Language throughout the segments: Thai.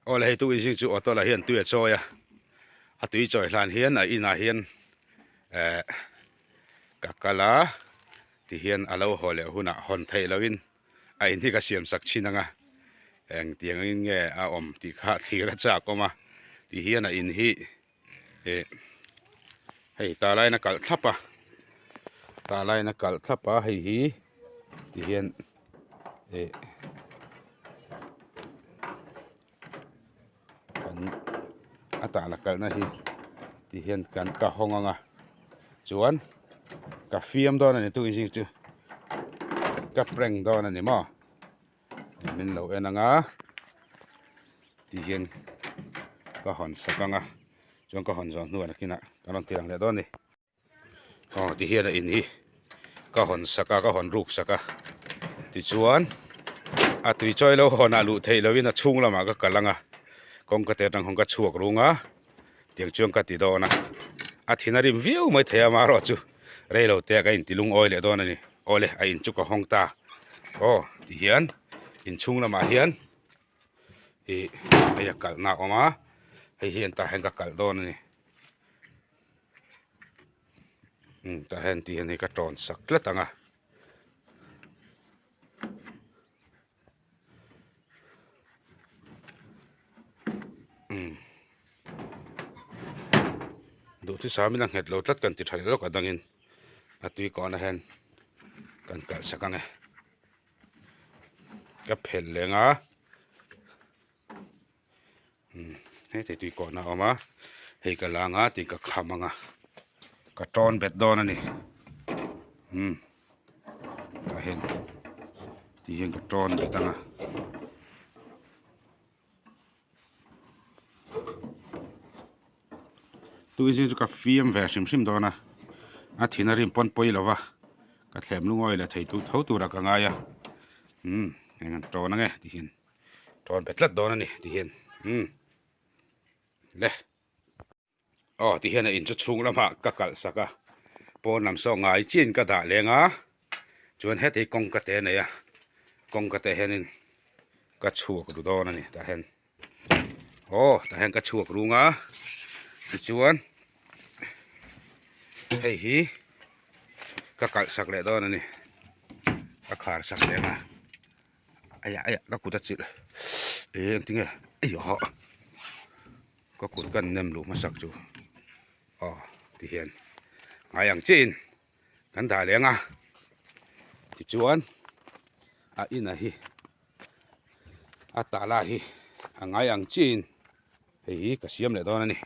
ô là tu in chu auto là hiền tui choi à tui choi lan hiền ina hiền kakala thì hiền alo hole huna hon thei lawin a in hi ka siam sak chinanga eng tiang in nge a om ti kha thira cha koma thì hiền in hi hei ta lai na kal thapa hei hi thì hiền kan ata la kal na hi thì hiền kan ka honganga chuan ka fiam do na ni tu in chu ka preng do na ni mo min lo enanga thì hiền ka hon sakanga chuan ka hon zon nu na kina kanon tirang le do ni thì hiền in hi ka hon saka ka hon ruk saka thì chuan a tui choi lo hona lu thei lovin a chung lama ka kalanga kong ka te tang hong ka chuak runga tiang chuang ka ti do na a thinarim viu mai thea ma ro chu reilo te ka in tilung oil le do na ni ole a in chu ka hong ta ti hian in chung lama hian e ya kal na oma hei hian ta hen ka kal do na ni ta hen ti hen ka ton sak tla tangaดูที่สามีนังเห็ดเราตัดกันติดทะเลแล้วก็ดังอินตุยก่อนนะเห็นกันกัดสักไงก็เผ็ดเลยนะให้ตุยก่อนนะเอามาให้กะลางะติงกะขามงะกะตอนเบ็ดดอนนี่ก็เห็นที่เห็นกะตอนเบ็ดตั้งอ่ะตัวจริงๆก็ฟิล์มแหวนซิมๆตัวนะอาทิตย์นั้นริมปนปอยแล้ววะก็แถมลุงอ้อยเลยไทยตัวเท่าตัวละก็ง่ายอ่ะงั้นตอนนั้นไงที่เห็นตอนเป็ดลัดตอนนั้นนี่ที่เห็นเลยที่เห็นอินจุดสูงแล้วมาก็กัดสักอ่ะปนน้ำซองง่ายจีนก็ได้เลยอ่ะจวนเฮ็ดให้กงกระเตนเนี่ยกงกระเตนเห็นก็ชัวกดูตอนนั้นนี่แต่เห็นแต่เห็นก็ชัวกรู้อ่ะชวนเฮ้ยก็กัดสักเลยตอนนี้ก็ขาดสักเลยนะไอ้ก็กูจะจิตจริงไอ้หยอก็กูกันเนมลูมาสักจูที่เห็นไงอย่างจีนกันถ่ายเลยนะที่ชวนอินะฮีตาลาฮีไงอย่างจีนเฮ้ยก็เสียมเลยตอนนี้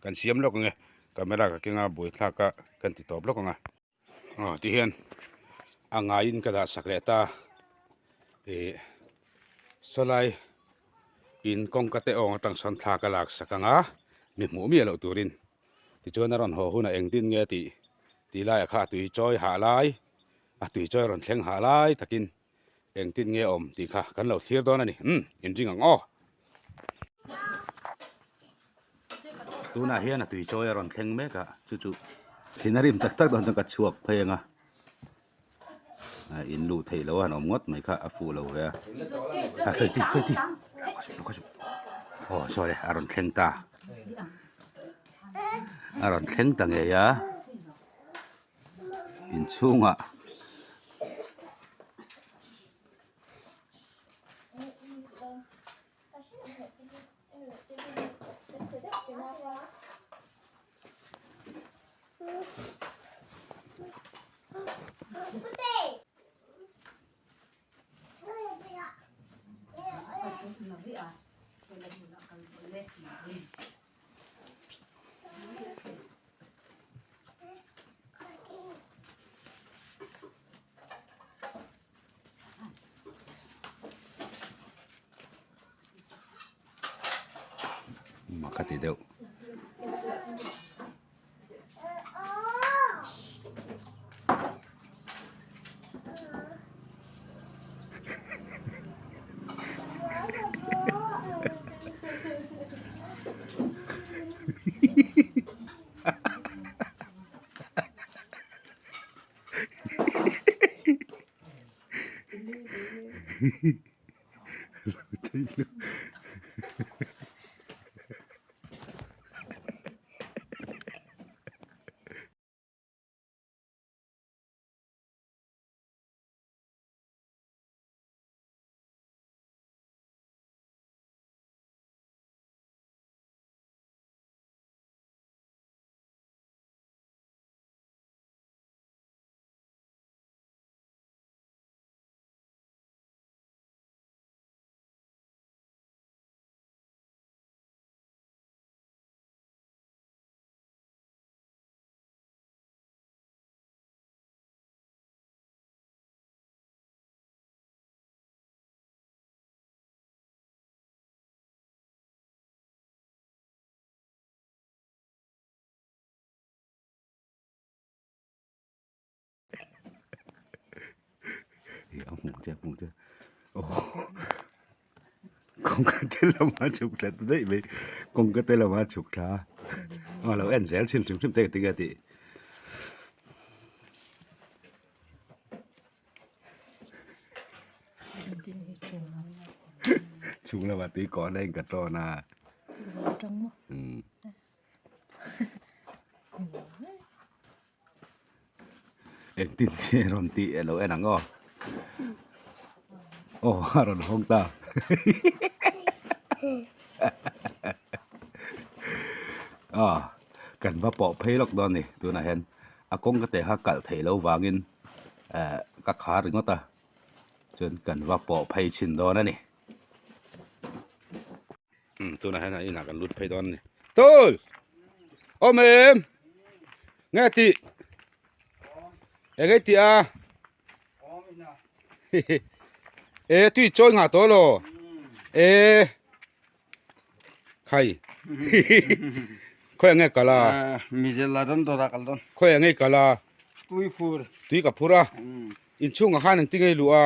กันเสียมแล้วก็ไงกันไม่ได้ก็แค่บุยทากกันติดต่อแล้วก็ไงที่เห็นงายินกระดาษสักเลตาสลายอินกงกระเตองตั้งสันทากระลักสักงามีหมูมีเหล่าตัวรินที่ชวนนรหัวหุ่นเองดินเงตีไล่ข้าตุยจอยหาไล่ตุยจอยรอนเทงหาไล่ตะกินเองดินเงอมตีข้ากันเหล่าเทียร์ตอนนั้นนี่จริงๆตัวน่าเฮียนะตุยจอยรอนเทงเมกะจู่ๆที่นาริมตักโดนจังกัดชวกเพลงอินลูเทแล้วว่าหนอมงดไหมค่ะฟูเราเว้ยเฟติก็สุสวยอารอนเทงตาอารอนเทงตังเงียอินชุ่งmakati daw เอาหมูเจ้าโอ้คงก็เตลมาฉุกแล้วได้ไหมคงก็เตลมาฉุกท้าอ๋อเราเอ็นเซลชิมเตะติกติฉุกแล้วว่าตีก่อนได้กับตอนาเอ็งตินเชรอนตีเราเอ็นนังก็โอ้รอนห้องตาอ๋อกันว่าปอเพลล็อกดอนนี่ตัวน่ะเห็นอากงก็แต่ฮักกัดเทแล้ววางินกักขาถึงก็ตาจนกันว่าปอเพลชินดอนนั่นนี่ตัวน่ะเห็นอีน่ะกันลุดเพลดอนนี่ตัวโอเมมไงติไงติอ่ะตุยจอยงาตัวโลใครค่อยไงกะลามีเจลาดอนตัวรักดอนค่อยไงกะลาตุยกับพูระอินช่วงอาหารนึงติไงลูอ่ะ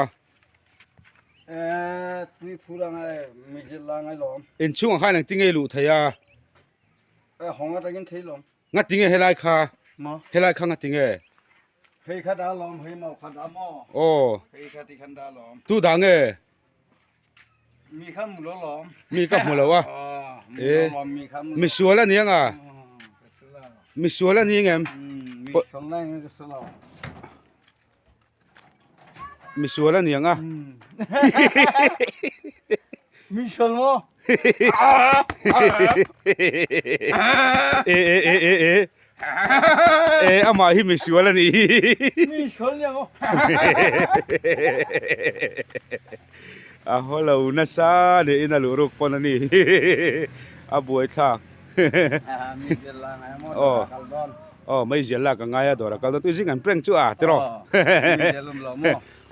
ตุยฟูระไงมีเจลาไงล้อมอินช่วงอาหารนึงติไงลูทายาห้องอะไรกันทีล้อมงัดติไงเฮลัยคามาเฮลัยคางัดติไงเฮ้ยขัดดาล้อมเฮ้ยมาขัดดาหม้อโอ้เฮ้ยขัดที่ขัดดาล้อมตู้ดังมีข้ามหมูล้อมมีกับหมูแล้ววะมีชัวแล้วนี่ยังอ่ะมีชัวแล้วนี่ไงมีสองแรงก็สลอมีชัวแล้วนี่ยังอ่ะมีชัวมั้งอามาฮิมิชัวแล้วนี่มีชัวยังฮอลลูน่าซาเนี่ยอินาลูรุกปนนี่บวยทักมีเจลาไงมั้งกัลดอนไม่เจลากังไงอะตัวละกัลดอนตัวจริงกันเปร่งจั่วตรอมีเจลล้อม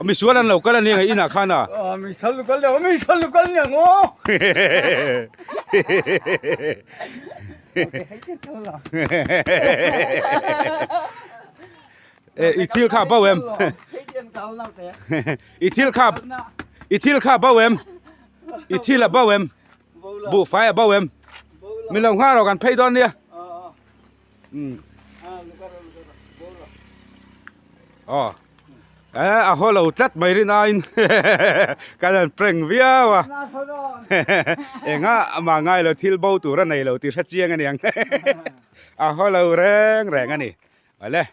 มีชัวแล้วเราก็แล้วนี่ไงอินาขานะมีชัวลูกกันแล้วมีชัวลูกกันยังอ๋ออีทิลข้าบ้าเวมอีทิลข้าบ้าเวมอีทิลบ้าเวมบุไฟบ้าเวมมีลงห้าเรากันเพย์ดอนเนี่ยอ๋อฮอลเราจัดไม่ได้นายการเปล่งวิวะมาง่ายเราทิลบ้าตัวนั้นเราตีชัดเจียงกันยังฮอลเราแรงอันนี้ไปเลย